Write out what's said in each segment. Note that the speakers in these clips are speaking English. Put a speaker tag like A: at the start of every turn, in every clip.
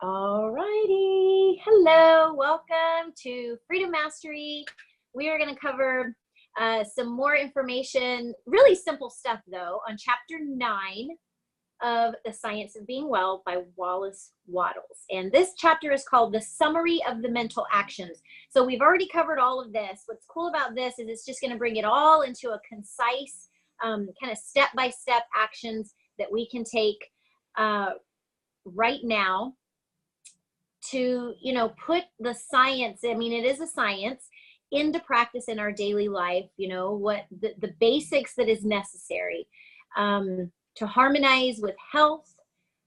A: All righty. Hello. Welcome to Freedom Mastery. We are going to cover some more information, really simple stuff though, on chapter 9 of The Science of Being Well by Wallace Wattles. And this chapter is called The Summary of the Mental Actions. So we've already covered all of this. What's cool about this is it's just going to bring it all into a concise kind of step-by-step actions that we can take right now to, put the science, I mean, it is a science, into practice in our daily life, what the basics that is necessary to harmonize with health,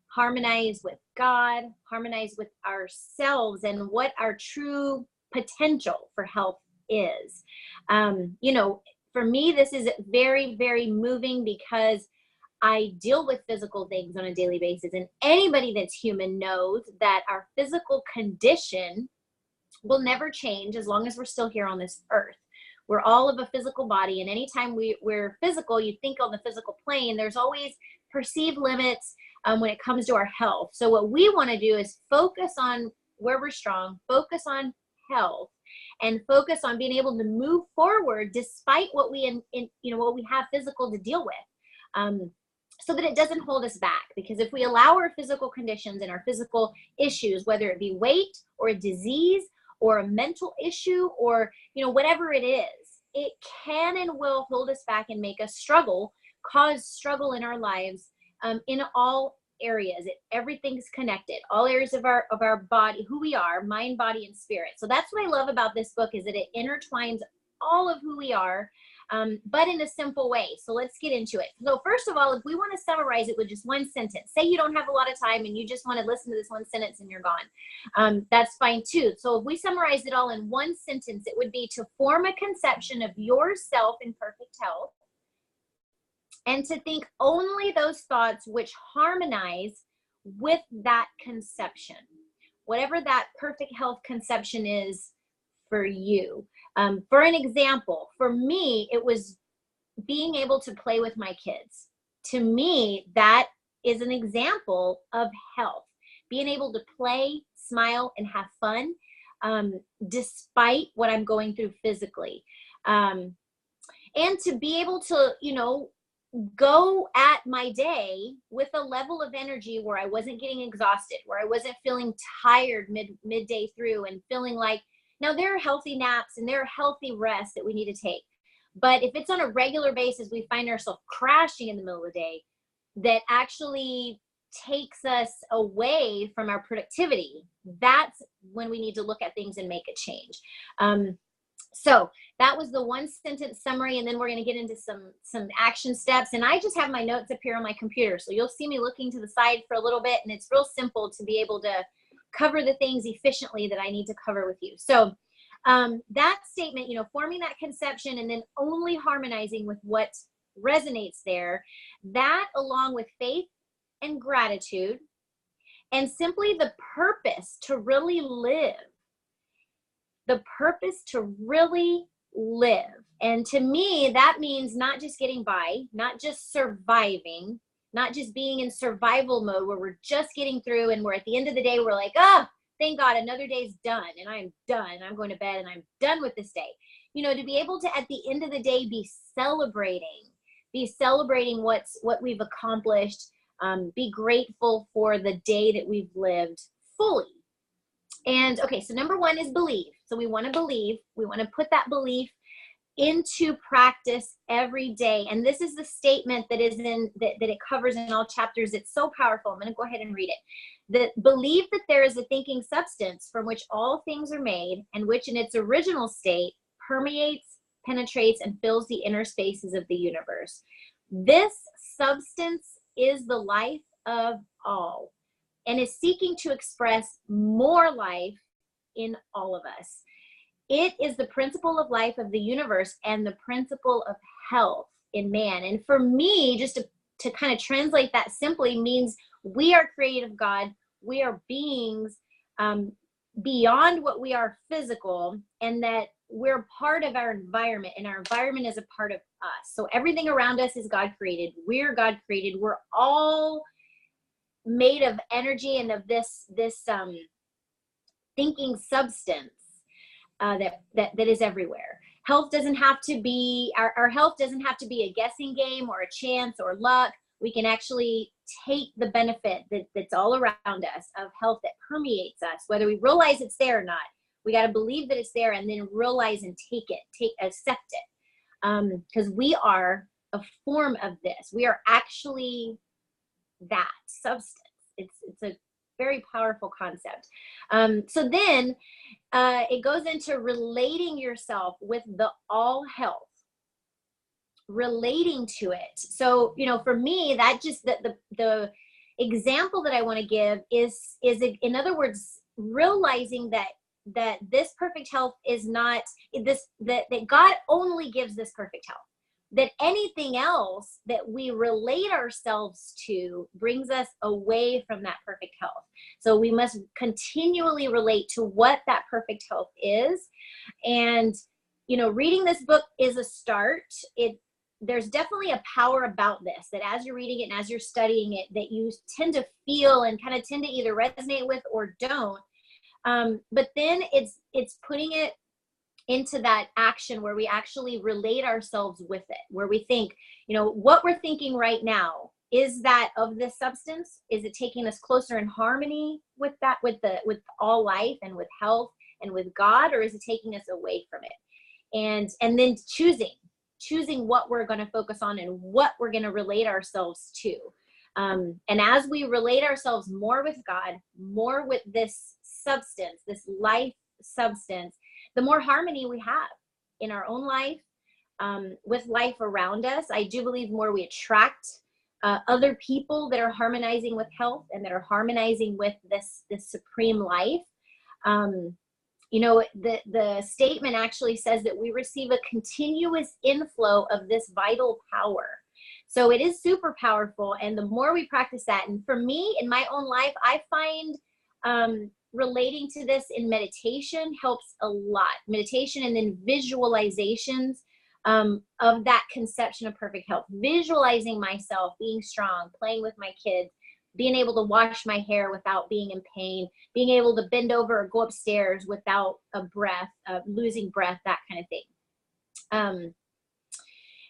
A: harmonize with God, harmonize with ourselves and what our true potential for health is. For me, this is very, very moving because I deal with physical things on a daily basis, and anybody that's human knows that our physical condition will never change as long as we're still here on this earth. We're all of a physical body, and anytime we're physical, you think on the physical plane, there's always perceived limits when it comes to our health. So what we want to do is focus on where we're strong, focus on health, and focus on being able to move forward despite what we what we have physical to deal with. So that it doesn't hold us back. Because if we allow our physical conditions and our physical issues, whether it be weight or a disease or a mental issue or, whatever it is, it can and will hold us back and make us struggle, cause struggle in our lives in all areas. Everything's connected, all areas of our body, who we are, mind, body, and spirit. So that's what I love about this book, is that it intertwines all of who we are, but in a simple way. So let's get into it. So first of all, if we want to summarize it with just one sentence, say you don't have a lot of time and you just want to listen to this one sentence and you're gone, that's fine too. So if we summarize it all in one sentence, it would be to form a conception of yourself in perfect health and to think only those thoughts which harmonize with that conception, whatever that perfect health conception is for you. For an example, for me, it was being able to play with my kids. To me, that is an example of health. Being able to play, smile, and have fun despite what I'm going through physically. And to be able to, go at my day with a level of energy where I wasn't getting exhausted, where I wasn't feeling tired midday through and feeling like, now there are healthy naps and there are healthy rests that we need to take. But if it's on a regular basis, we find ourselves crashing in the middle of the day, that actually takes us away from our productivity. That's when we need to look at things and make a change. So that was the one sentence summary, and then we're going to get into some action steps. And I just have my notes up here on my computer, so you'll see me looking to the side for a little bit, and it's real simple to be able to cover the things efficiently that I need to cover with you. So that statement, forming that conception and then only harmonizing with what resonates there, that along with faith and gratitude and simply the purpose to really live. The purpose to really live. And to me, that means not just getting by, not just surviving, not just being in survival mode where we're just getting through and we're at the end of the day, we're like, thank God, another day's done and I'm done. I'm going to bed and I'm done with this day. To be able to, at the end of the day, be celebrating what we've accomplished, be grateful for the day that we've lived fully. And okay, so number one is believe. So we want to believe, we want to put that belief into practice every day. And this is the statement that is that it covers in all chapters. It's so powerful. I'm going to go ahead and read it. That believe that there is a thinking substance from which all things are made, and which in its original state permeates, penetrates, and fills the inner spaces of the universe. This substance is the life of all and is seeking to express more life in all of us. It is the principle of life of the universe and the principle of health in man. And for me, just to kind of translate that simply, means we are created of God. We are beings beyond what we are physical, and that we're part of our environment, and our environment is a part of us. So everything around us is God created. We're God created. We're all made of energy and of this thinking substance that is everywhere. Health doesn't have to be, our health doesn't have to be a guessing game or a chance or luck. We can actually take the benefit that's all around us of health that permeates us, whether we realize it's there or not. We got to believe that it's there and then realize and accept it. Because we are a form of this. We are actually that substance. It's a very powerful concept. So then it goes into relating yourself with the all health, relating to it. So, for me, that just the example that I want to give is in other words, realizing that this perfect health is not this, that God only gives this perfect health. That anything else that we relate ourselves to brings us away from that perfect health. So we must continually relate to what that perfect health is. And, reading this book is a start. There's definitely a power about this, that as you're reading it and as you're studying it, that you tend to feel and kind of tend to either resonate with or don't. But then it's putting it into that action where we actually relate ourselves with it, where we think, what we're thinking right now, is that of this substance? Is it taking us closer in harmony with that, with all life and with health and with God, or is it taking us away from it? And then choosing what we're going to focus on and what we're going to relate ourselves to. And as we relate ourselves more with God, more with this substance, this life substance, the more harmony we have in our own life, with life around us. I do believe more we attract other people that are harmonizing with health and that are harmonizing with this supreme life. The statement actually says that we receive a continuous inflow of this vital power. So it is super powerful. And the more we practice that, and for me in my own life, I find relating to this in meditation helps a lot. Meditation and then visualizations of that conception of perfect health. Visualizing myself being strong, playing with my kids, being able to wash my hair without being in pain, being able to bend over or go upstairs without losing breath, that kind of thing.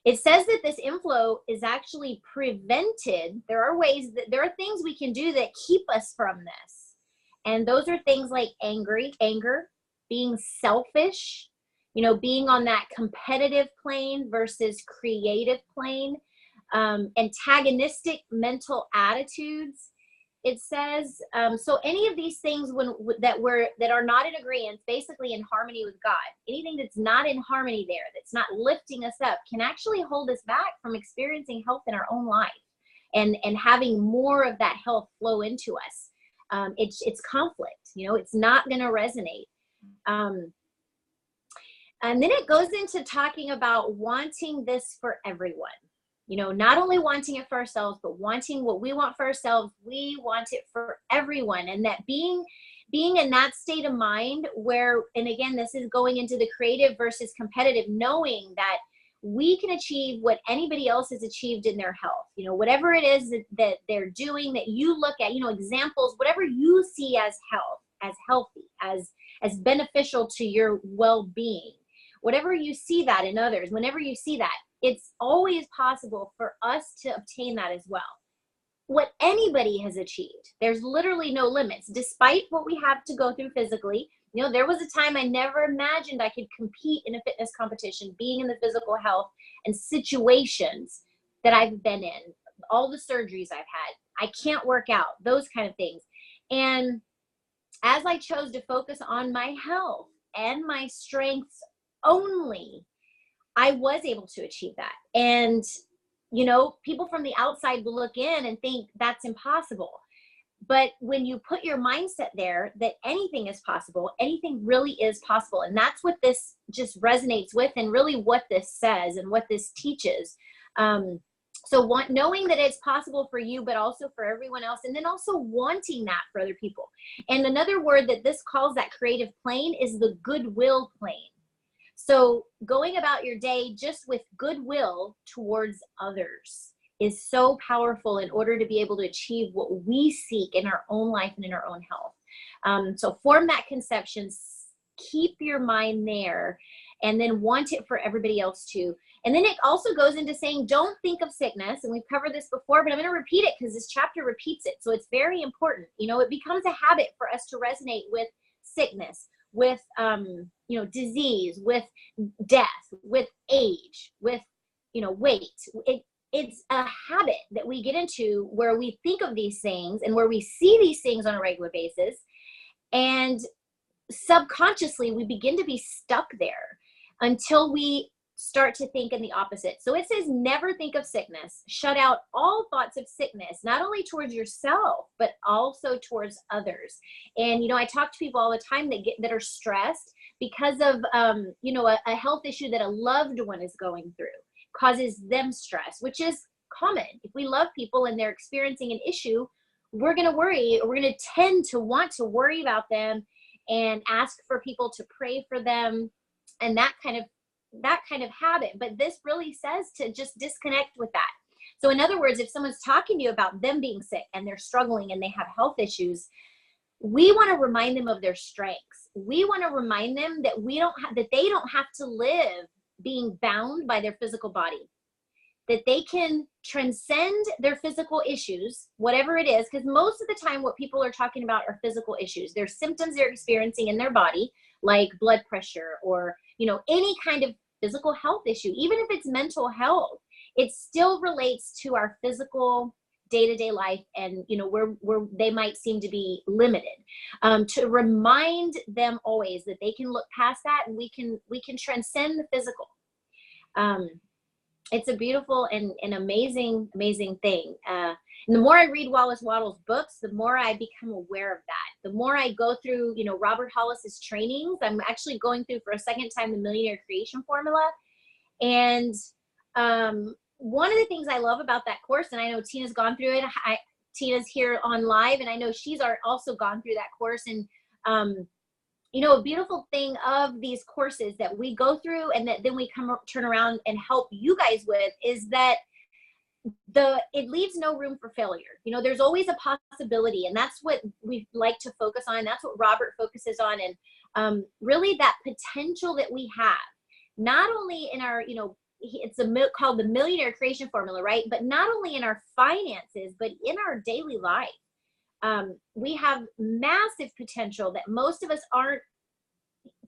A: It says that this inflow is actually prevented. There are things we can do that keep us from this. And those are things like anger, being selfish, being on that competitive plane versus creative plane, antagonistic mental attitudes. It says, so any of these things that are not in agreement, basically in harmony with God, anything that's not in harmony there, that's not lifting us up, can actually hold us back from experiencing health in our own life and having more of that health flow into us. It's conflict, it's not going to resonate. And then it goes into talking about wanting this for everyone. Not only wanting it for ourselves, but wanting what we want for ourselves, we want it for everyone. And that being in that state of mind where, and again, this is going into the creative versus competitive, knowing that we can achieve what anybody else has achieved in their health. Whatever it is that they're doing, that you look at, examples, whatever you see as health, as healthy, as beneficial to your well-being, whatever you see that in others, whenever you see that, it's always possible for us to obtain that as well. What anybody has achieved, there's literally no limits, despite what we have to go through physically. There was a time I never imagined I could compete in a fitness competition, being in the physical health and situations that I've been in, all the surgeries I've had. I can't work out, those kind of things. And as I chose to focus on my health and my strengths only, I was able to achieve that. And, people from the outside will look in and think that's impossible. But when you put your mindset there that anything is possible, anything really is possible. And that's what this just resonates with, and really what this says and what this teaches. Knowing that it's possible for you, but also for everyone else, and then also wanting that for other people. And another word that this calls that creative plane is the goodwill plane. So going about your day just with goodwill towards others is so powerful in order to be able to achieve what we seek in our own life and in our own health. So form that conception, keep your mind there, and then want it for everybody else too. And then it also goes into saying, don't think of sickness. And we've covered this before, but I'm going to repeat it because this chapter repeats it. So it's very important. You know, it becomes a habit for us to resonate with sickness, with, you know, disease, with death, with age, with, you know, weight. It's a habit that we get into where we think of these things and where we see these things on a regular basis. And subconsciously, we begin to be stuck there until we start to think in the opposite. So it says, never think of sickness. Shut out all thoughts of sickness, not only towards yourself, but also towards others. And, you know, I talk to people all the time that are stressed because of, you know, a health issue that a loved one is going through, causes them stress, which is common. If we love people and they're experiencing an issue, we're going to worry, or we're going to tend to want to worry about them and ask for people to pray for them, and that kind of habit. But this really says to just disconnect with that. So in other words, if someone's talking to you about them being sick and they're struggling and they have health issues, we want to remind them of their strengths. We want to remind them that that they don't have to live being bound by their physical body, that they can transcend their physical issues, whatever it is, because most of the time what people are talking about are physical issues. They're symptoms they're experiencing in their body, like blood pressure or, you know, any kind of physical health issue. Even if it's mental health, it still relates to our physical day-to-day life, and, you know, where they might seem to be limited. To remind them always that they can look past that, and we can transcend the physical. It's a beautiful and amazing thing. And the more I read Wallace Wattles books, the more I become aware of that. The more I go through, you know, Robert Hollis's trainings. I'm actually going through for a second time the Millionaire Creation Formula. And one of the things I love about that course, and I know Tina's gone through it. Tina's here on live, and I know she's also gone through that course. And you know, a beautiful thing of these courses that we go through and that then we turn around and help you guys with is that it leaves no room for failure. You know, there's always a possibility, and that's what we like to focus on. That's what Robert focuses on. And really that potential that we have, not only in our, you know, it's called the Millionaire Creation Formula, right? But not only in our finances, but in our daily life. We have massive potential that most of us aren't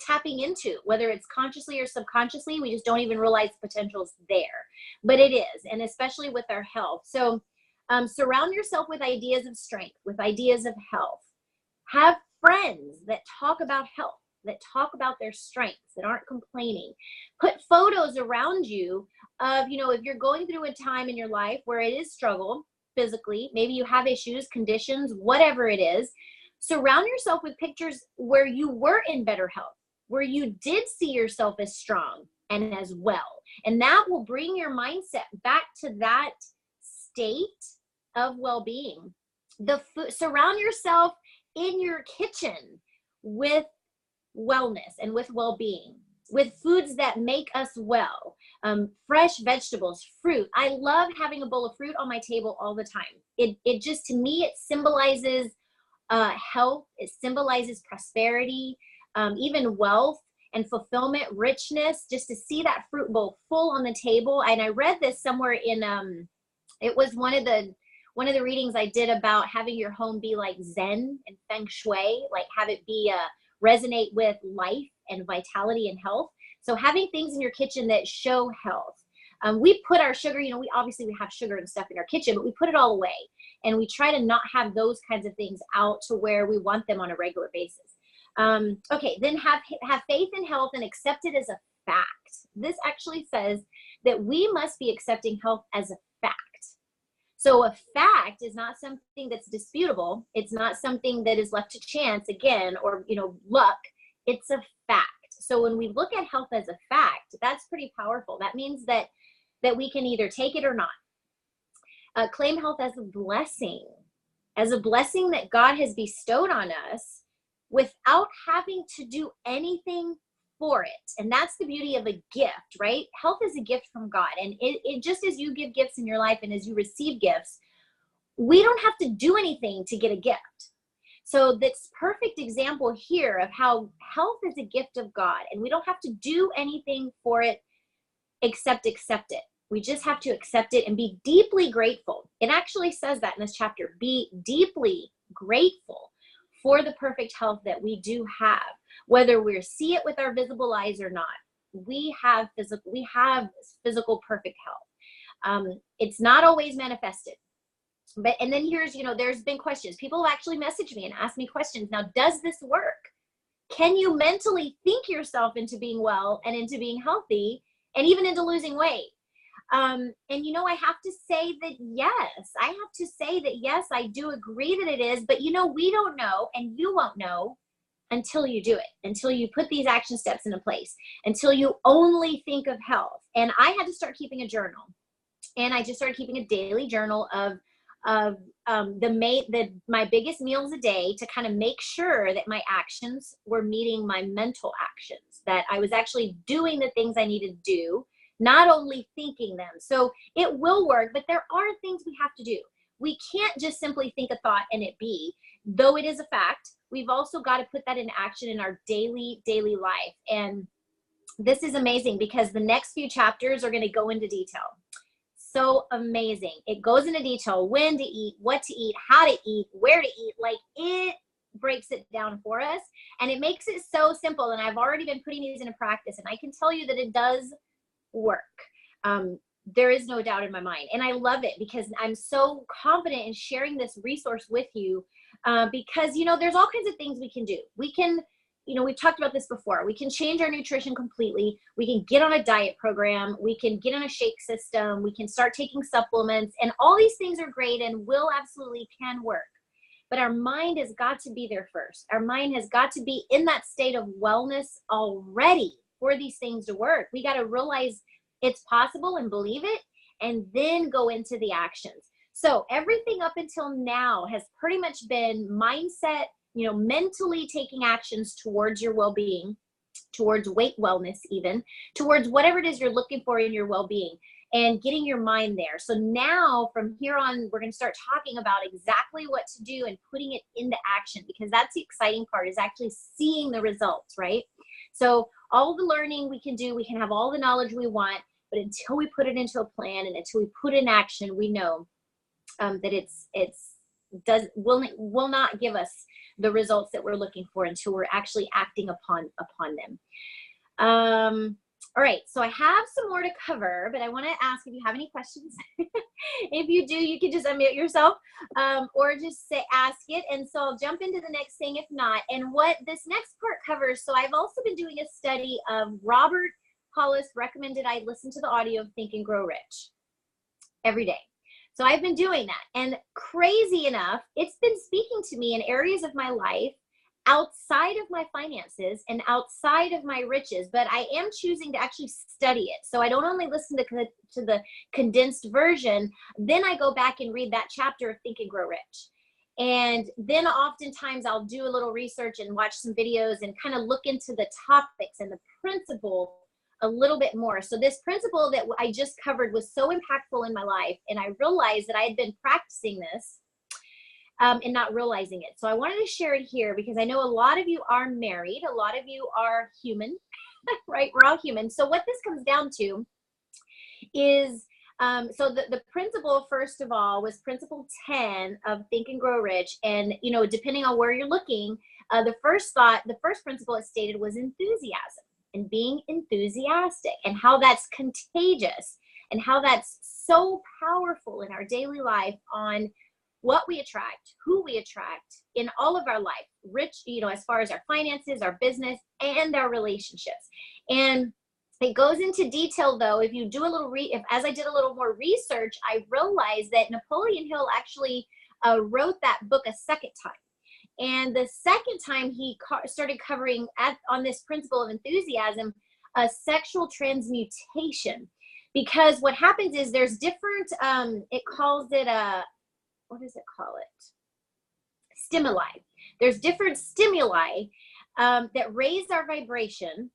A: tapping into, whether it's consciously or subconsciously. We just don't even realize potential's there, but it is, and especially with our health. So surround yourself with ideas of strength, with ideas of health. Have friends that talk about health, that talk about their strengths, that aren't complaining. Put photos around you of, you know, if you're going through a time in your life where it is struggle physically, maybe you have issues, conditions, whatever it is, surround yourself with pictures where you were in better health, where you did see yourself as strong and as well. And that will bring your mindset back to that state of well-being. Surround yourself in your kitchen with wellness and with well-being, with foods that make us well, fresh vegetables, fruit. I love having a bowl of fruit on my table all the time. It just, to me, it symbolizes health. It symbolizes prosperity, even wealth and fulfillment, richness, just to see that fruit bowl full on the table. And I read this somewhere in, it was one of the readings I did about having your home be like Zen and Feng Shui, like have it be resonate with life and vitality and health. So having things in your kitchen that show health. We put our sugar, you know, we have sugar and stuff in our kitchen, but we put it all away. And we try to not have those kinds of things out to where we want them on a regular basis. Okay, then have faith in health and accept it as a fact. This actually says that we must be accepting health as a fact. So a fact is not something that's disputable. It's not something that is left to chance again, or, you know, luck. It's a fact. So when we look at health as a fact, that's pretty powerful. That means that we can either take it or not. Claim health as a blessing that God has bestowed on us without having to do anything for it. And that's the beauty of a gift, right? Health is a gift from God. And it just as you give gifts in your life and as you receive gifts, we don't have to do anything to get a gift. So this perfect example here of how health is a gift of God, and we don't have to do anything for it except accept it. We just have to accept it and be deeply grateful. It actually says that in this chapter, be deeply grateful for the perfect health that we do have, whether we see it with our visible eyes or not. We have physical perfect health. It's not always manifested. But, and then here's, there's been questions. People have actually messaged me and asked me questions. Now, does this work? Can you mentally think yourself into being well and into being healthy and even into losing weight? And I have to say that yes, I do agree that it is, but we don't know, and you won't know until you do it, until you put these action steps into place, until you only think of health. And I had to start keeping a journal, and I just started keeping a daily journal of my biggest meals a day to kind of make sure that my actions were meeting my mental actions, that I was actually doing the things I needed to do, not only thinking them. So it will work, but there are things we have to do. We can't just simply think a thought and it be, though it is a fact. We've also got to put that in action in our daily life. And this is amazing because the next few chapters are going to go into detail. So amazing. It goes into detail, when to eat, what to eat, how to eat, where to eat. Like, it breaks it down for us, and it makes it so simple. And I've already been putting these into practice, and I can tell you that it does work. There is no doubt in my mind. And I love it because I'm so confident in sharing this resource with you, because, there's all kinds of things we can do. We can, we've talked about this before. We can change our nutrition completely. We can get on a diet program. We can get on a shake system. We can start taking supplements, and all these things are great and will absolutely can work. But our mind has got to be there first. Our mind has got to be in that state of wellness already for these things to work. We got to realize it's possible and believe it, and then go into the actions. So everything up until now has pretty much been mindset, mentally taking actions towards your well-being, towards weight wellness, even towards whatever it is you're looking for in your well-being, and getting your mind there. So now from here on, we're going to start talking about exactly what to do and putting it into action, because that's the exciting part, is actually seeing the results, right? So all the learning we can do, we can have all the knowledge we want, but until we put it into a plan and until we put in action, we know that will not give us the results that we're looking for until we're actually acting upon them. All right, so I have some more to cover, but I want to ask if you have any questions. If you do, you can just unmute yourself, or just ask it. And so I'll jump into the next thing if not. And what this next part covers, so I've also been doing a study of Robert Hollis recommended I listen to the audio of Think and Grow Rich every day. So I've been doing that, and crazy enough, it's been speaking to me in areas of my life outside of my finances and outside of my riches, but I am choosing to actually study it. So I don't only listen to the condensed version, then I go back and read that chapter of Think and Grow Rich. And then oftentimes I'll do a little research and watch some videos and kind of look into the topics and the principle a little bit more. So this principle that I just covered was so impactful in my life, and I realized that I had been practicing this and not realizing it. So I wanted to share it here because I know a lot of you are married, a lot of you are human, right? We're all human. So what this comes down to is, so the principle, first of all, was principle 10 of Think and Grow Rich. And, depending on where you're looking, the first principle it stated was enthusiasm, and being enthusiastic, and how that's contagious, and how that's so powerful in our daily life on what we attract, who we attract in all of our life, rich, as far as our finances, our business, and our relationships. And it goes into detail, though. If you do a little as I did a little more research, I realized that Napoleon Hill actually wrote that book a second time. And the second time he started covering on this principle of enthusiasm, sexual transmutation. Because what happens is there's different, it calls it what does it call it? Stimuli. There's different stimuli that raise our vibration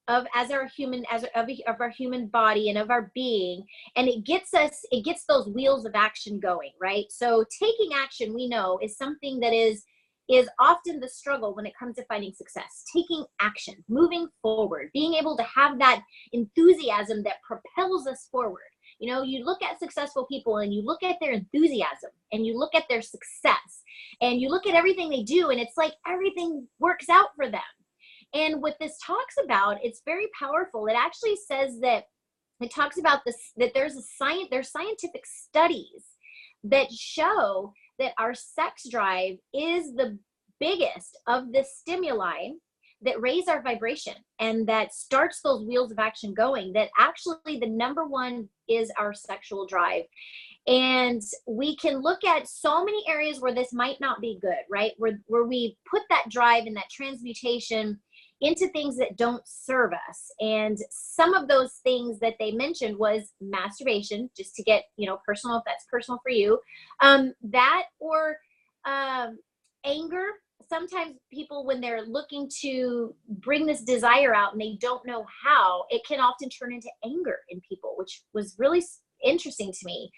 A: of as our human of our human body and of our being, and it gets those wheels of action going, right? So taking action, we know, is something that is often the struggle when it comes to finding success. Taking action, moving forward, being able to have that enthusiasm that propels us forward. You know, you look at successful people and you look at their enthusiasm and you look at their success and you look at everything they do, and it's like everything works out for them. And what this talks about, it's very powerful. It actually says that it talks about this, that there's scientific studies that show that our sex drive is the biggest of the stimuli that raise our vibration and that starts those wheels of action going, that actually the number one is our sexual drive. And we can look at so many areas where this might not be good, right? Where we put that drive and that transmutation into things that don't serve us. And some of those things that they mentioned was masturbation, just to get, you know, personal, if that's personal for you. That or anger. Sometimes people, when they're looking to bring this desire out and they don't know how, it can often turn into anger in people, which was really interesting to me.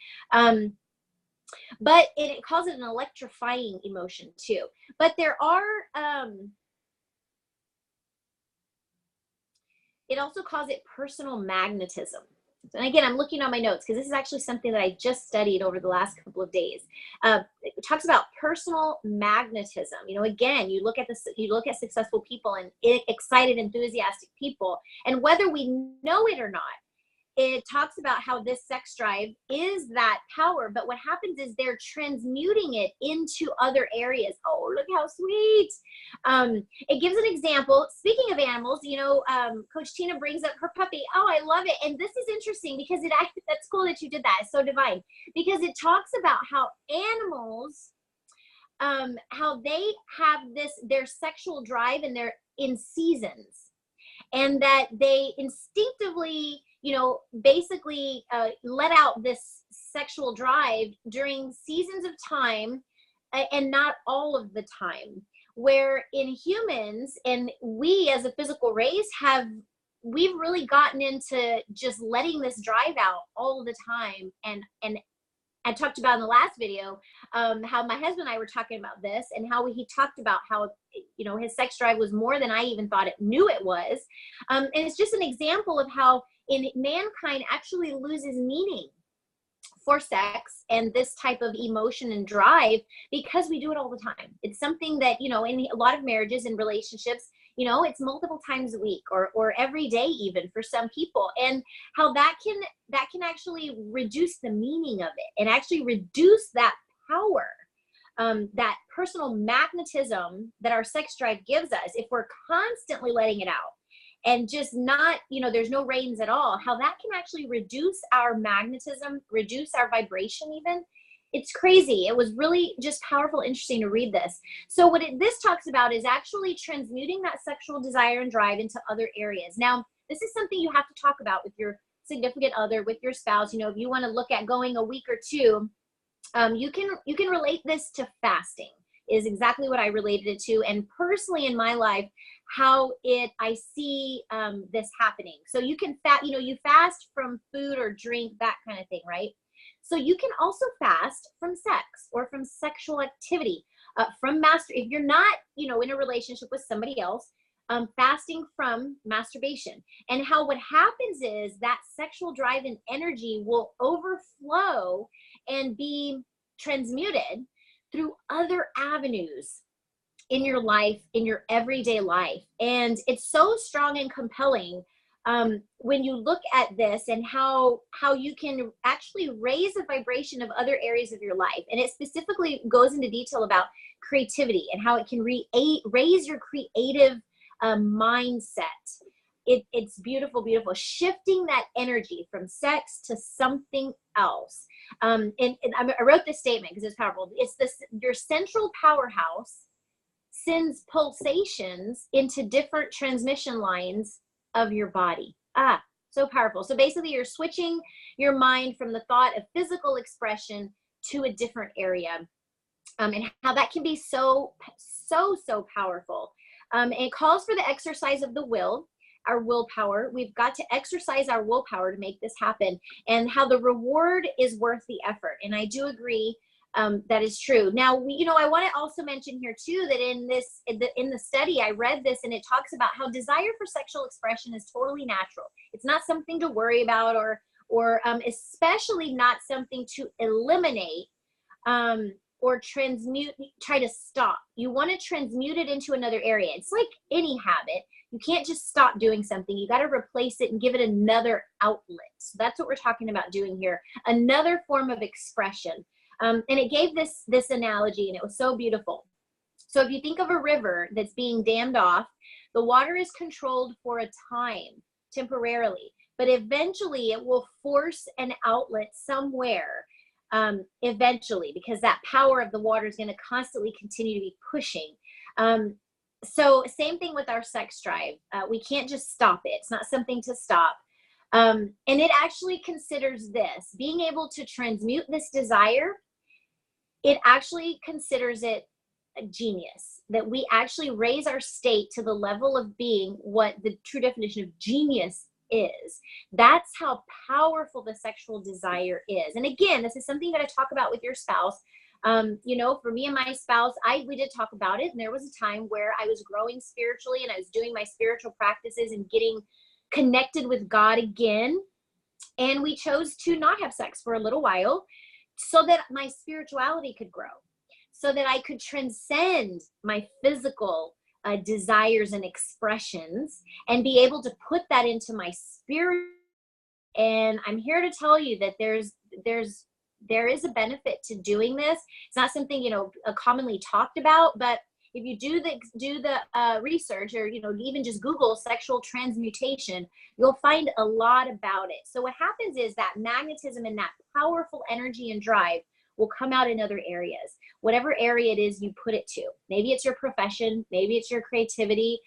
A: But it calls it an electrifying emotion too. But there are, it also calls it personal magnetism. And again, I'm looking on my notes because this is actually something that I just studied over the last couple of days. It talks about personal magnetism. You know, again, you look at successful people and excited, enthusiastic people, and whether we know it or not, it talks about how this sex drive is that power, but what happens is they're transmuting it into other areas. Oh, look how sweet. It gives an example. Speaking of animals, you know, Coach Tina brings up her puppy. Oh, I love it. And this is interesting because that's cool that you did that. It's so divine because it talks about how animals, how they have their sexual drive and they're in seasons, and that they instinctively, you know, basically let out this sexual drive during seasons of time and not all of the time. Where in humans, and we as a physical race we've really gotten into just letting this drive out all the time. And I talked about in the last video how my husband and I were talking about this, and how he talked about how, you know, his sex drive was more than I even thought it knew it was. And it's just an example of how mankind actually loses meaning for sex and this type of emotion and drive because we do it all the time. It's something that, you know, in a lot of marriages and relationships, you know, it's multiple times a week or every day even for some people, and how that can actually reduce the meaning of it and actually reduce that power, that personal magnetism that our sex drive gives us if we're constantly letting it out and just not, you know, there's no reins at all, how that can actually reduce our magnetism, reduce our vibration even. It's crazy. It was really just powerful, interesting to read this. So what this talks about is actually transmuting that sexual desire and drive into other areas. Now, this is something you have to talk about with your significant other, with your spouse. You know, if you want to look at going a week or two, you can relate this to fasting, is exactly what I related it to. And personally in my life, how I see this happening. So you can you fast from food or drink, that kind of thing, right? So you can also fast from sex or from sexual activity, if you're not, you know, in a relationship with somebody else, fasting from masturbation. And how what happens is that sexual drive and energy will overflow and be transmuted through other avenues in your life, in your everyday life. And it's so strong and compelling when you look at this and how you can actually raise the vibration of other areas of your life. And it specifically goes into detail about creativity and how it can raise your creative mindset. It's beautiful, beautiful. Shifting that energy from sex to something else. And I wrote this statement because it's powerful. It's your central powerhouse sends pulsations into different transmission lines of your body. So powerful. So basically you're switching your mind from the thought of physical expression to a different area. And how that can be so powerful. And it calls for the exercise of the will our willpower. We've got to exercise our willpower to make this happen, and how the reward is worth the effort. And I do agree, that is true. Now, I want to also mention here too, that in the study, I read this, and it talks about how desire for sexual expression is totally natural. It's not something to worry about, or especially not something to eliminate, or try to stop. You want to transmute it into another area. It's like any habit. You can't just stop doing something. You got to replace it and give it another outlet. So that's what we're talking about doing here. Another form of expression. And it gave this analogy, and it was so beautiful. So if you think of a river that's being dammed off, the water is controlled for a time, temporarily, but eventually it will force an outlet somewhere, eventually, because that power of the water is going to constantly continue to be pushing. So same thing with our sex drive. We can't just stop it. It's not something to stop. And it actually considers this, being able to transmute this desire. It actually considers it a genius, that we actually raise our state to the level of being what the true definition of genius is. That's how powerful the sexual desire is. And again, this is something you got to talk about with your spouse. For me and my spouse, we did talk about it. And there was a time where I was growing spiritually, and I was doing my spiritual practices and getting connected with God again. And we chose to not have sex for a little while so that my spirituality could grow, so that I could transcend my physical desires and expressions and be able to put that into my spirit. And I'm here to tell you that there is a benefit to doing this. It's not something, commonly talked about, but if you do the research, or, even just Google sexual transmutation, you'll find a lot about it. So what happens is that magnetism and that powerful energy and drive will come out in other areas, whatever area it is you put it to. Maybe it's your profession, maybe it's your creativity,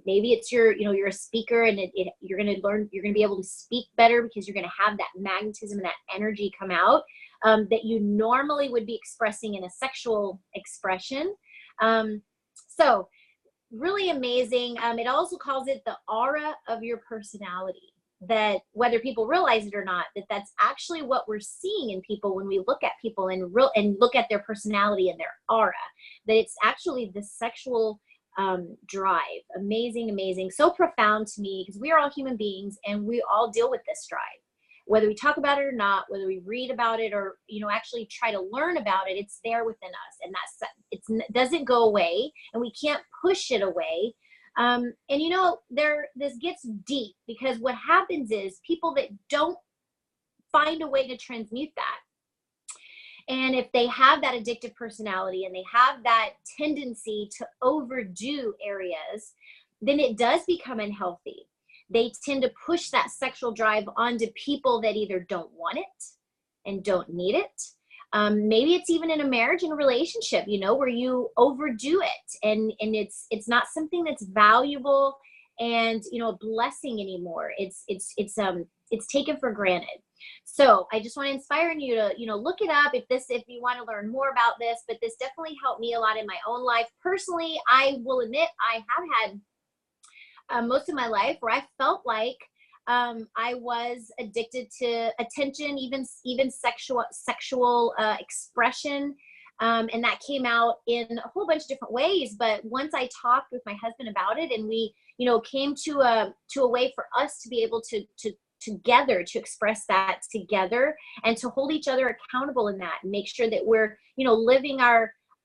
A: maybe it's you're a speaker, and you're going to be able to speak better because you're going to have that magnetism and that energy come out, that you normally would be expressing in a sexual expression. So really amazing. It also calls it the aura of your personality, that whether people realize it or not, that's actually what we're seeing in people when we look at people and look at their personality and their aura, that it's actually the sexual drive. Amazing, amazing. So profound to me, because we are all human beings and we all deal with this drive. Whether we talk about it or not, whether we read about it or, actually try to learn about it, it's there within us. And it doesn't go away, and we can't push it away. This gets deep, because what happens is people that don't find a way to transmute that, and if they have that addictive personality and they have that tendency to overdo areas, then it does become unhealthy. They tend to push that sexual drive onto people that either don't want it and don't need it. Maybe it's even in a marriage and a relationship, where you overdo it, and it's not something that's valuable and, a blessing anymore. It's taken for granted. So I just want to inspire you to, look it up if you want to learn more about this, but this definitely helped me a lot in my own life. Personally, I will admit I have had most of my life where I felt like I was addicted to attention, even sexual expression, and that came out in a whole bunch of different ways. But once I talked with my husband about it, and we came to a way for us to be able to together to express that together, and to hold each other accountable in that, and make sure that we're living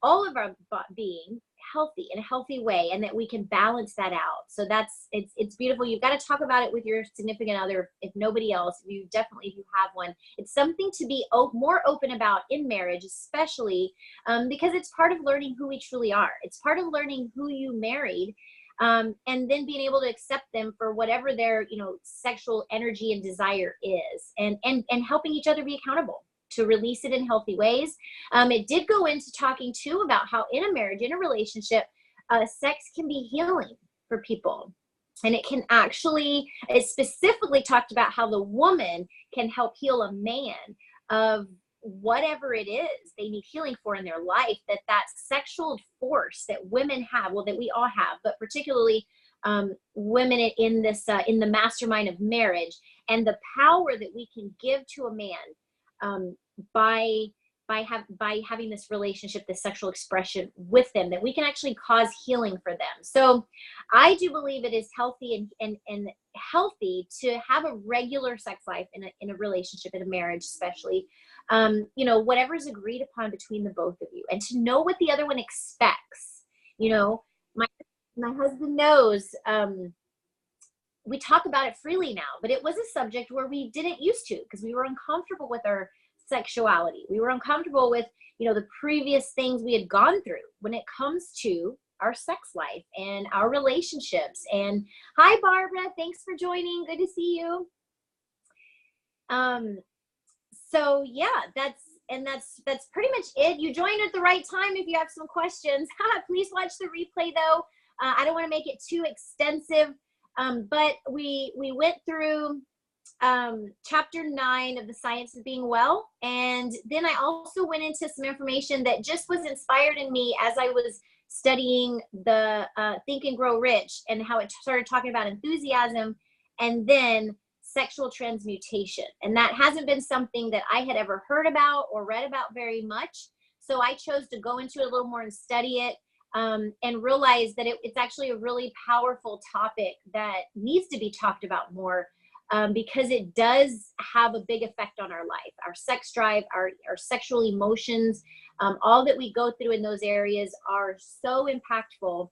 A: all of our being healthy, in a healthy way, and that we can balance that out. So it's beautiful. You've got to talk about it with your significant other, if nobody else. If you have one, it's something to be more open about in marriage, especially because it's part of learning who we truly are. It's part of learning who you married, and then being able to accept them for whatever their sexual energy and desire is, and helping each other be accountable to release it in healthy ways. It did go into talking too about how in a marriage, in a relationship, sex can be healing for people. And it specifically talked about how the woman can help heal a man of whatever it is they need healing for in their life, that sexual force that women have, well, that we all have, but particularly women in this in the mastermind of marriage, and the power that we can give to a man by having this relationship, this sexual expression with them, that we can actually cause healing for them. So I do believe it is healthy and healthy to have a regular sex life in a relationship, in a marriage, especially, you know, whatever is agreed upon between the both of you, and to know what the other one expects. You know, my husband knows, we talk about it freely now, but it was a subject where we didn't used to, because we were uncomfortable with our sexuality. We were uncomfortable with, you know, the previous things we had gone through when it comes to our sex life and our relationships. And hi, Barbara, thanks for joining. Good to see you. So yeah, that's pretty much it. You joined at the right time. If you have some questions, please watch the replay though. I don't want to make it too extensive, but we went through chapter 9 of the Science of Being Well, and then I also went into some information that just was inspired in me as I was studying the Think and Grow Rich, and how it started talking about enthusiasm and then sexual transmutation. And that hasn't been something that I had ever heard about or read about very much, so I chose to go into it a little more and study it, and realize that it's actually a really powerful topic that needs to be talked about more, because it does have a big effect on our life, our sex drive, our sexual emotions. All that we go through in those areas are so impactful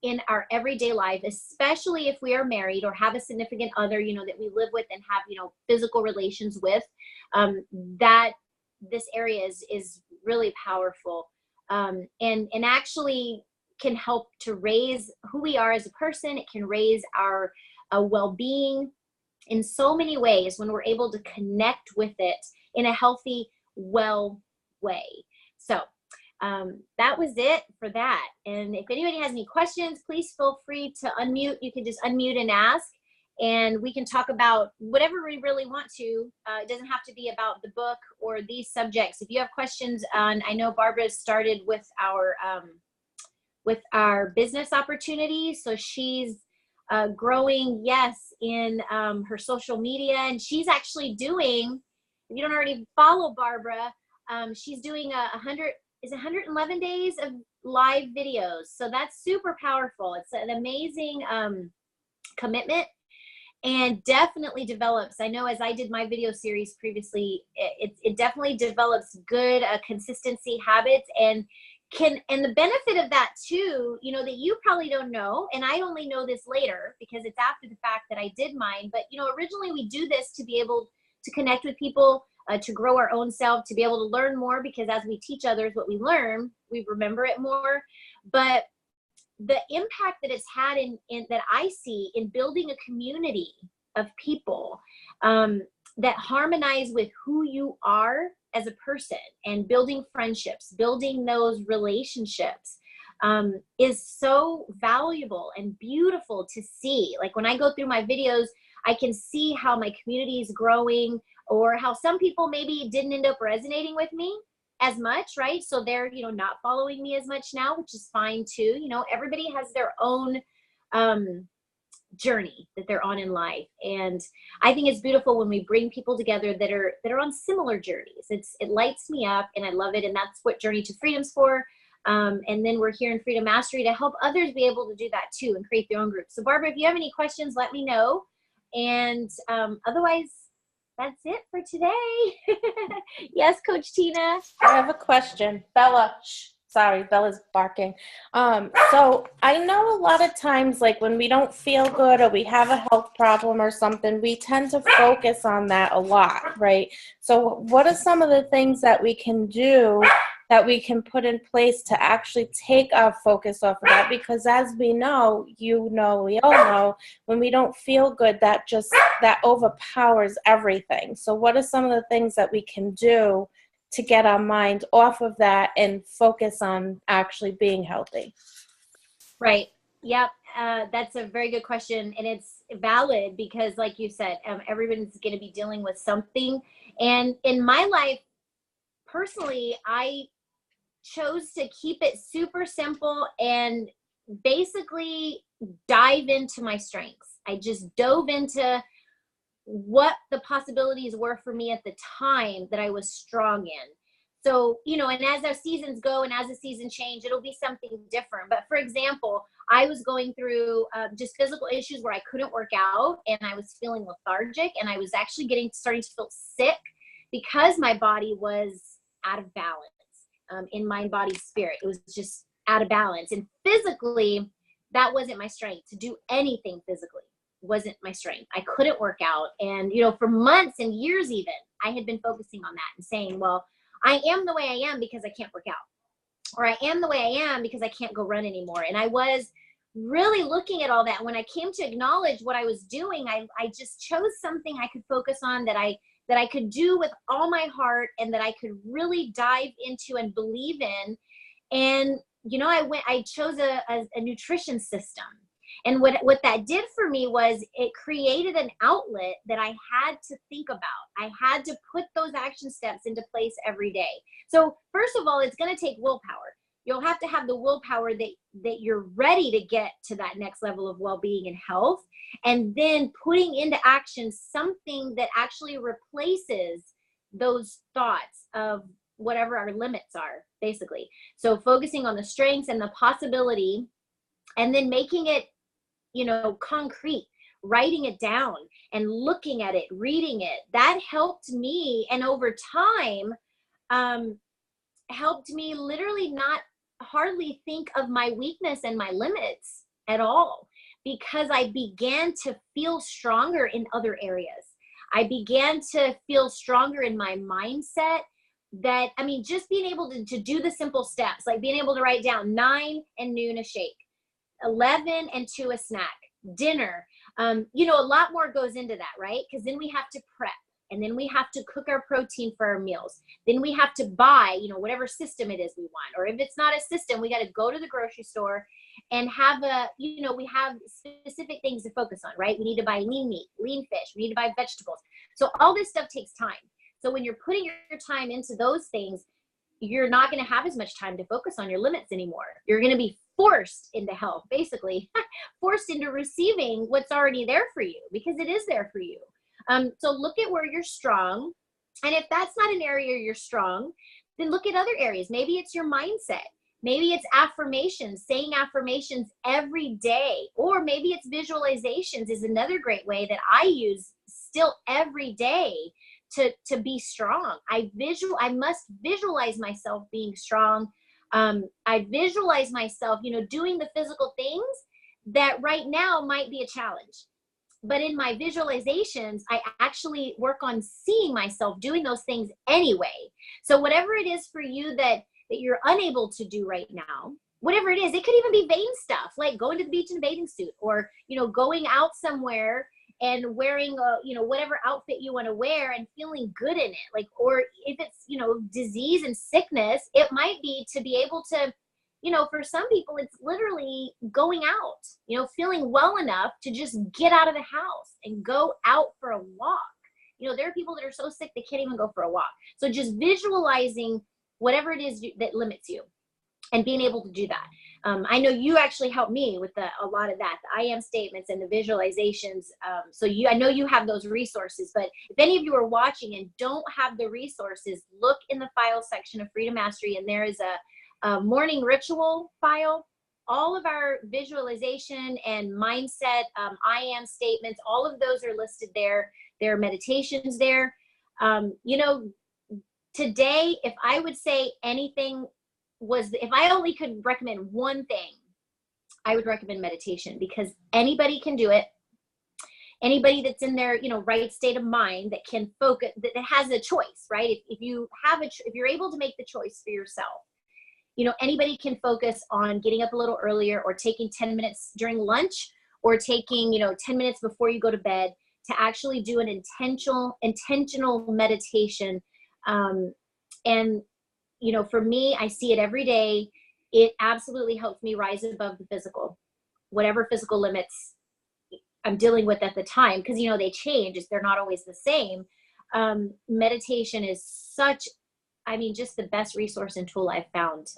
A: in our everyday life, especially if we are married or have a significant other, you know, that we live with and have, you know, physical relations with. That this area is really powerful, and actually can help to raise who we are as a person. It can raise our well-being in so many ways when we're able to connect with it in a healthy, well way. So that was it for that. And if anybody has any questions, please feel free to unmute. You can just unmute and ask, and we can talk about whatever we really want to. It doesn't have to be about the book or these subjects. If you have questions on, I know Barbara started with our business opportunities, so she's growing, yes, in her social media, and she's actually doing, if you don't already follow Barbara, she's doing 111 days of live videos. So that's super powerful. It's an amazing commitment, and definitely develops, I know as I did my video series previously, it definitely develops good consistency habits, and the benefit of that too, you know, that you probably don't know, and I only know this later because it's after the fact that I did mine, but you know, originally we do this to be able to connect with people, to grow our own self, to be able to learn more, because as we teach others what we learn, we remember it more. But the impact that it's had in that I see in building a community of people that harmonize with who you are as a person, and building friendships, building those relationships, is so valuable and beautiful to see. Like when I go through my videos, I can see how my community is growing, or how some people maybe didn't end up resonating with me as much, right? So they're, you know, not following me as much now, which is fine too. You know, everybody has their own journey that they're on in life, and I think it's beautiful when we bring people together that are on similar journeys. It lights me up, and I love it, and that's what Journey to Freedom's for. And then we're here in Freedom Mastery to help others be able to do that too, and create their own groups. So Barbara, if you have any questions, let me know, and otherwise that's it for today. Yes, Coach Tina.
B: I have a question. Bella, sorry, Bella's barking. So I know a lot of times, like when we don't feel good or we have a health problem or something, we tend to focus on that a lot, right? So what are some of the things that we can do, that we can put in place to actually take our focus off of that? Because as we know, you know, we all know, when we don't feel good, that overpowers everything. So what are some of the things that we can do to get our mind off of that and focus on actually being healthy?
A: Right. Yep. That's a very good question. And it's valid because, like you said, everybody's going to be dealing with something. And in my life, personally, I chose to keep it super simple and basically dive into my strengths. I just dove into what the possibilities were for me at the time that I was strong in. So, and as our seasons go and as the season change, it'll be something different. But for example, I was going through just physical issues where I couldn't work out and I was feeling lethargic, and I was actually starting to feel sick because my body was out of balance, in mind, body, spirit. It was just out of balance. And physically, that wasn't my strength. To do anything physically wasn't my strength. I couldn't work out. And, for months and years even, I had been focusing on that and saying, well, I am the way I am because I can't work out, or I am the way I am because I can't go run anymore. And I was really looking at all that. When I came to acknowledge what I was doing, I just chose something I could focus on, that I could do with all my heart, and that I could really dive into and believe in. And, I chose a nutrition system. And what that did for me was it created an outlet that I had to think about. I had to put those action steps into place every day. So first of all, it's going to take willpower. You'll have to have the willpower that you're ready to get to that next level of well-being and health. And then putting into action something that actually replaces those thoughts of whatever our limits are, basically. So focusing on the strengths and the possibility, and then making it, concrete, writing it down and looking at it, reading it. That helped me. And over time, helped me literally not hardly think of my weakness and my limits at all, because I began to feel stronger in other areas. I began to feel stronger in my mindset. Just being able to do the simple steps, like being able to write down 9 and noon a shake, 11 and 2 a snack, dinner. A lot more goes into that, right? Because then we have to prep, and then we have to cook our protein for our meals. Then we have to buy, whatever system it is we want. Or if it's not a system, we got to go to the grocery store and have we have specific things to focus on, right? We need to buy lean meat, lean fish. We need to buy vegetables. So all this stuff takes time. So when you're putting your time into those things, you're not going to have as much time to focus on your limits anymore. You're going to be forced into health, basically, forced into receiving what's already there for you, because it is there for you. So look at where you're strong. And if that's not an area you're strong, then look at other areas. Maybe it's your mindset. Maybe it's affirmations, saying affirmations every day. Or maybe it's visualizations is another great way that I use still every day to be strong. I must visualize myself being strong. I visualize myself, doing the physical things that right now might be a challenge. But in my visualizations, I actually work on seeing myself doing those things anyway. So whatever it is for you that you're unable to do right now, whatever it is, it could even be vain stuff, like going to the beach in a bathing suit, or, going out somewhere and wearing whatever outfit you want to wear and feeling good in it. Like, or if it's, disease and sickness, it might be to be able to, for some people, it's literally going out, feeling well enough to just get out of the house and go out for a walk. There are people that are so sick they can't even go for a walk. So just visualizing whatever it is that limits you and being able to do that. I know you actually helped me with a lot of that, the I am statements and the visualizations. So I know you have those resources, but if any of you are watching and don't have the resources, look in the file section of Freedom Mastery, and there is a morning ritual file. All of our visualization and mindset, I am statements, all of those are listed there. There are meditations there. Today, if I would say anything if I only could recommend one thing, I would recommend meditation, because anybody can do it. Anybody that's in their, right state of mind that can focus, that has a choice, right? If you're able to make the choice for yourself, anybody can focus on getting up a little earlier, or taking 10 minutes during lunch, or taking, 10 minutes before you go to bed to actually do an intentional meditation. And for me, I see it every day. It absolutely helps me rise above the physical, whatever physical limits I'm dealing with at the time, because, they change. They're not always the same. Meditation is such I mean, just the best resource and tool I've found.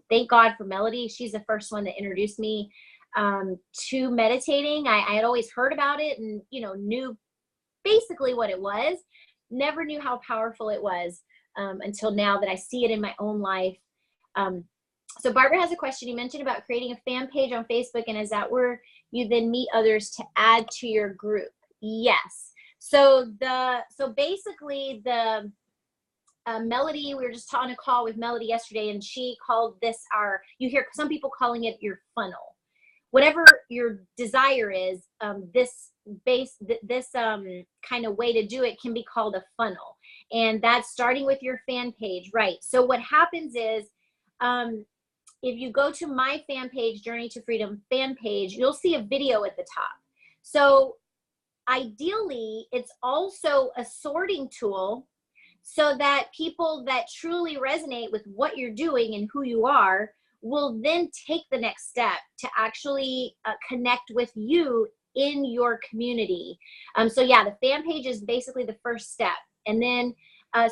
A: Thank God for Melody. She's the first one that introduced me to meditating. I had always heard about it and, you know, knew basically what it was. Never knew how powerful it was until now that I see it in my own life. So Barbara has a question. You mentioned about creating a fan page on Facebook, and is that where you then meet others to add to your group? Yes. So basically the Melody, we were just on a call with Melody yesterday, and she called this you hear some people calling it your funnel. Whatever your desire is, this kind of way to do it can be called a funnel. And that's starting with your fan page, right? So what happens is, if you go to my fan page, Journey to Freedom fan page, you'll see a video at the top. So ideally, it's also a sorting tool so that people that truly resonate with what you're doing and who you are will then take the next step to actually connect with you in your community. So yeah, the fan page is basically the first step. And then,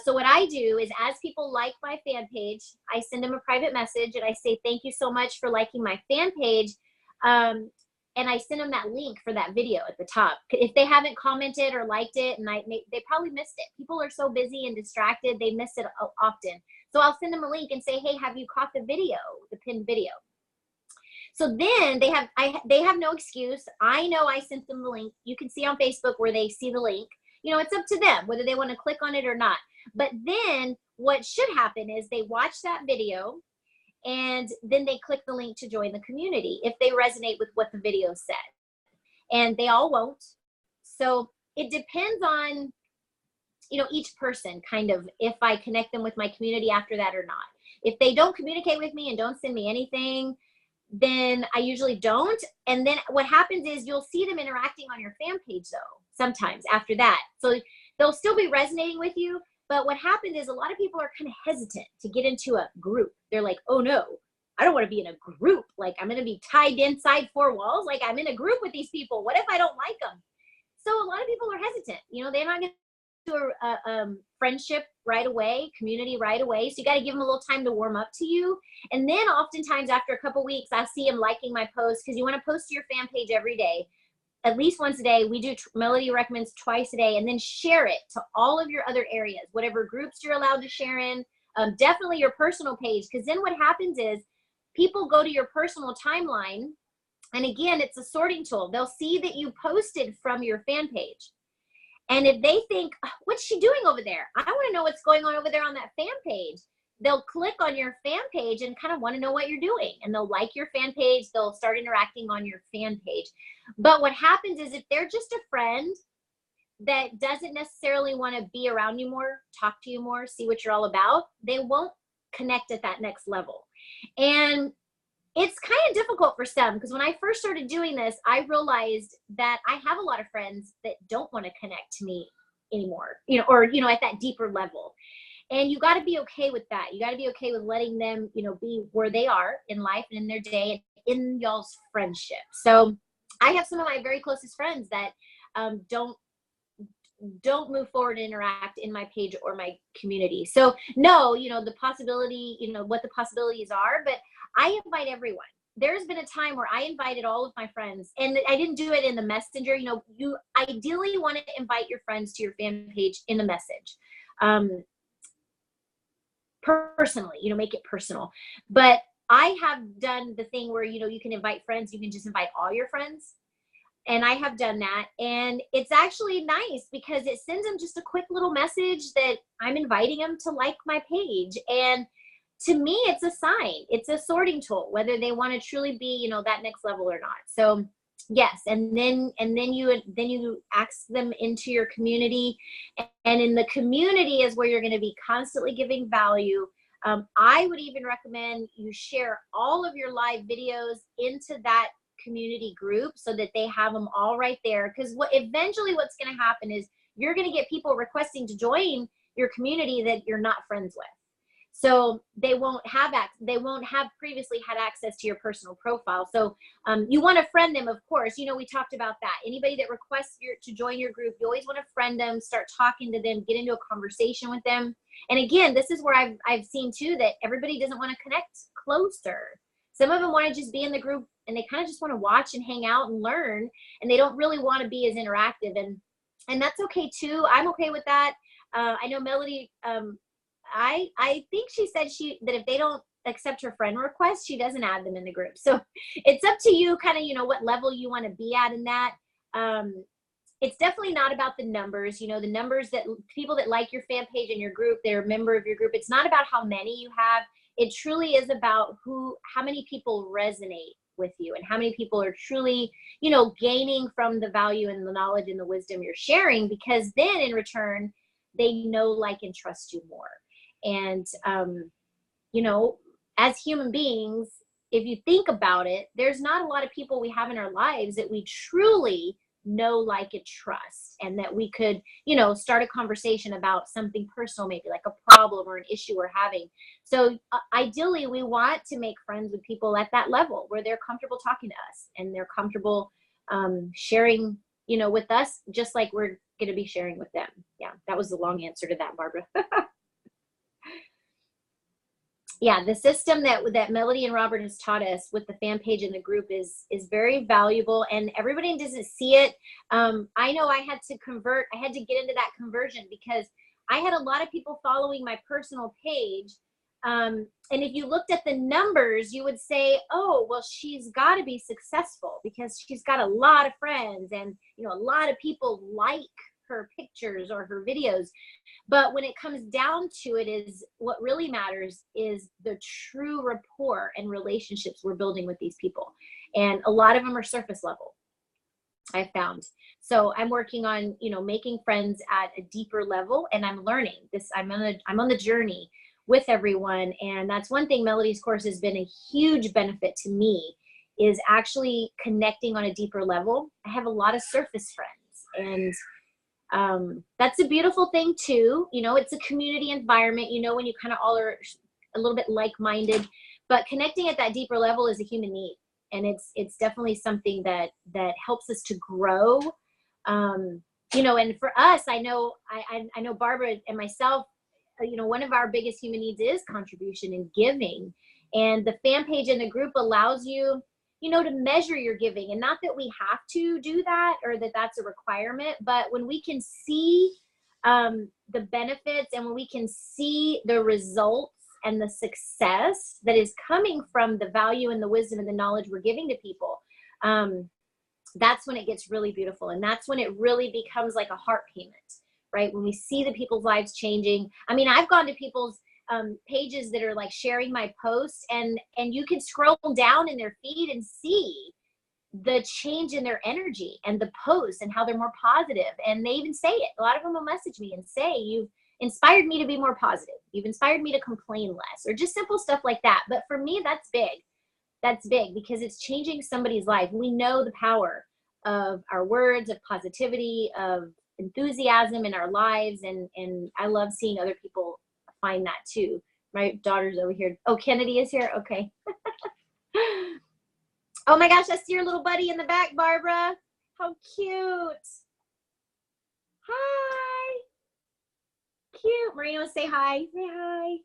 A: so what I do is, as people like my fan page, I send them a private message and I say, thank you so much for liking my fan page. And I send them that link for that video at the top. If they haven't commented or liked it, and they probably missed it. People are so busy and distracted, they miss it often. So I'll send them a link and say, hey, have you caught the video, the pinned video? So then they have no excuse. I know I sent them the link. You can see on Facebook where they see the link. You know, it's up to them whether they want to click on it or not. But then what should happen is they watch that video, and then they click the link to join the community if they resonate with what the video said. And they all won't. So it depends on, you know, each person, kind of, if I connect them with my community after that or not. If they don't communicate with me and don't send me anything, then I usually don't. And then what happens is you'll see them interacting on your fan page though, sometimes after that. So they'll still be resonating with you. But what happened is a lot of people are kind of hesitant to get into a group. They're like, oh no, I don't want to be in a group. Like, I'm going to be tied inside four walls. Like, I'm in a group with these people. What if I don't like them? So a lot of people are hesitant. You know, they're not going to do a friendship right away, community right away. So you got to give them a little time to warm up to you. And then oftentimes after a couple weeks, I see them liking my posts, because you want to post to your fan page every day. At least once a day. We do, Melody recommends twice a day, and then share it to all of your other areas, whatever groups you're allowed to share in, definitely your personal page, because then what happens is people go to your personal timeline, and again, it's a sorting tool. They'll see that you posted from your fan page, and if they think, what's she doing over there? I want to know what's going on over there on that fan page. They'll click on your fan page and kind of want to know what you're doing, and they'll like your fan page. They'll start interacting on your fan page. But what happens is, if they're just a friend that doesn't necessarily want to be around you more, talk to you more, see what you're all about, they won't connect at that next level. And it's kind of difficult for some, because when I first started doing this, I realized that I have a lot of friends that don't want to connect to me anymore, you know, or, you know, at that deeper level. And you got to be okay with that. You got to be okay with letting them, you know, be where they are in life and in their day and in y'all's friendship. So I have some of my very closest friends that don't move forward and interact in my page or my community. So no, you know, the possibility, you know, what the possibilities are, but I invite everyone. There's been a time where I invited all of my friends, and I didn't do it in the messenger. You know, you ideally want to invite your friends to your fan page in a message. Personally, you know, make it personal. But I have done the thing where, you know, you can invite friends, you can just invite all your friends. And I have done that. And it's actually nice, because it sends them just a quick little message that I'm inviting them to like my page. And to me, it's a sign. It's a sorting tool, whether they want to truly be, you know, that next level or not. So yes, and then you ask them into your community, and in the community is where you're going to be constantly giving value. I would even recommend you share all of your live videos into that community group so that they have them all right there. Because eventually what's going to happen is you're going to get people requesting to join your community that you're not friends with. So they won't have previously had access to your personal profile. So you want to friend them, of course. You know, we talked about that. Anybody that requests to join your group, you always want to friend them, start talking to them, get into a conversation with them. And again, this is where I've seen too that everybody doesn't want to connect closer. Some of them want to just be in the group and they kind of just want to watch and hang out and learn, and they don't really want to be as interactive. And that's okay too. I'm okay with that. I know Melody, I think she said that if they don't accept her friend request, she doesn't add them in the group. So it's up to you kind of, you know, what level you want to be at in that. It's definitely not about the numbers, you know, the numbers that people that like your fan page and your group, they're a member of your group. It's not about how many you have. It truly is about how many people resonate with you and how many people are truly, you know, gaining from the value and the knowledge and the wisdom you're sharing, because then in return, they know, like, and trust you more. And, you know, as human beings, if you think about it, there's not a lot of people we have in our lives that we truly know, like, and trust, and that we could, you know, start a conversation about something personal, maybe like a problem or an issue we're having. So ideally, we want to make friends with people at that level where they're comfortable talking to us and they're comfortable sharing, you know, with us, just like we're going to be sharing with them. Yeah, that was the long answer to that, Barbara. Yeah, the system that Melody and Robert has taught us with the fan page and the group is very valuable, and everybody doesn't see it. I know I had to get into that conversion because I had a lot of people following my personal page. And if you looked at the numbers, you would say, oh, well, she's got to be successful because she's got a lot of friends and, you know, a lot of people like her pictures or her videos. But when it comes down to it, is what really matters is the true rapport and relationships we're building with these people. And a lot of them are surface level, I found. So I'm working on, you know, making friends at a deeper level, and I'm learning this. I'm on the journey with everyone. And that's one thing Melody's course has been a huge benefit to me, is actually connecting on a deeper level. I have a lot of surface friends, and that's a beautiful thing too. You know, it's a community environment, you know, when you kind of all are a little bit like-minded, but connecting at that deeper level is a human need. And it's definitely something that helps us to grow. You know, and for us, I know Barbara and myself, you know, one of our biggest human needs is contribution and giving. And the fan page and the group allows you, you know, to measure your giving. And not that we have to do that or that that's a requirement, but when we can see the benefits and when we can see the results and the success that is coming from the value and the wisdom and the knowledge we're giving to people, that's when it gets really beautiful. And that's when it really becomes like a heart payment, right? When we see the people's lives changing. I mean, I've gone to people's pages that are like sharing my posts, and you can scroll down in their feed and see the change in their energy and the posts and how they're more positive. And they even say it. A lot of them will message me and say, you've inspired me to be more positive. You've inspired me to complain less, or just simple stuff like that. But for me, that's big. That's big because it's changing somebody's life. We know the power of our words, of positivity, of enthusiasm in our lives. And I love seeing other people find that too. My daughter's over here. Oh, Kennedy is here. Okay. Oh my gosh, I see your little buddy in the back, Barbara. How cute. Hi. Cute. Marino, say hi. Say hi.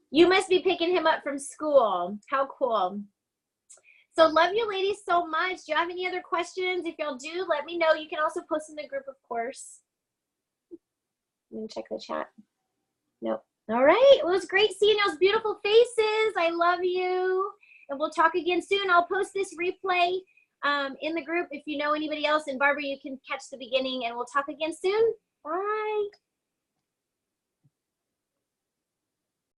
A: You must be picking him up from school. How cool. So love you ladies so much. Do you have any other questions? If y'all do, let me know. You can also post in the group, of course. Let me check the chat. Nope. All right. Well, it was great seeing those beautiful faces. I love you. And we'll talk again soon. I'll post this replay in the group if you know anybody else. And Barbara, you can catch the beginning, and we'll talk again soon. Bye.